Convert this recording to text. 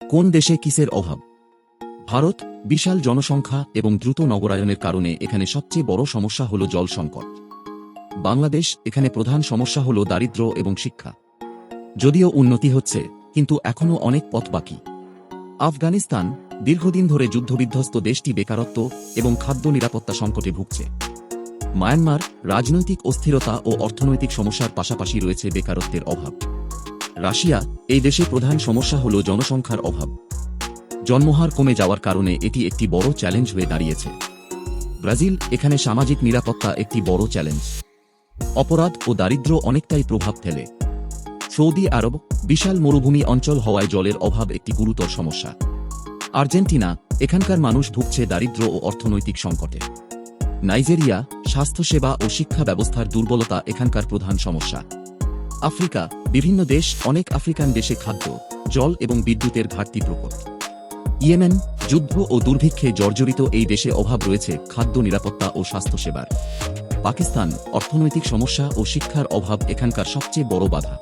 কোন দেশে কিসের অভাব? ভারত। বিশাল জনসংখ্যা এবং দ্রুত নগরায়নের কারণে এখানে সবচেয়ে বড় সমস্যা হল জল সংকট। বাংলাদেশ। এখানে প্রধান সমস্যা হল দারিদ্র্য এবং শিক্ষা। যদিও উন্নতি হচ্ছে, কিন্তু এখনও অনেক পথ বাকি। আফগানিস্তান। দীর্ঘদিন ধরে যুদ্ধবিধ্বস্ত দেশটি বেকারত্ব এবং খাদ্য নিরাপত্তা সংকটে ভুগছে। মায়ানমার। রাজনৈতিক অস্থিরতা ও অর্থনৈতিক সমস্যার পাশাপাশি রয়েছে বেকারত্বের অভাব। রাশিয়া। এই দেশে প্রধান সমস্যা হল জনসংখ্যার অভাব। জন্মহার কমে যাওয়ার কারণে এটি একটি বড় চ্যালেঞ্জ হয়ে দাঁড়িয়েছে। ব্রাজিল। এখানে সামাজিক নিরাপত্তা একটি বড় চ্যালেঞ্জ। অপরাধ ও দারিদ্র্য অনেকটাই প্রভাব ফেলে। সৌদি আরব। বিশাল মরুভূমি অঞ্চল হওয়ায় জলের অভাব একটি গুরুতর সমস্যা। আর্জেন্টিনা। এখানকার মানুষ ভুগছে দারিদ্র্য ও অর্থনৈতিক সংকটে। নাইজেরিয়া। স্বাস্থ্যসেবা ও শিক্ষা ব্যবস্থার দুর্বলতা এখানকার প্রধান সমস্যা। আফ্রিকা। বিভিন্ন দেশ। অনেক আফ্রিকান দেশে খাদ্য, জল এবং বিদ্যুতের ঘাটতি প্রকট। ইয়েমেন। যুদ্ধ ও দুর্ভিক্ষে জর্জরিত এই দেশে অভাব রয়েছে খাদ্য নিরাপত্তা ও স্বাস্থ্যসেবার। পাকিস্তান। অর্থনৈতিক সমস্যা ও শিক্ষার অভাব এখানকার সবচেয়ে বড় বাধা।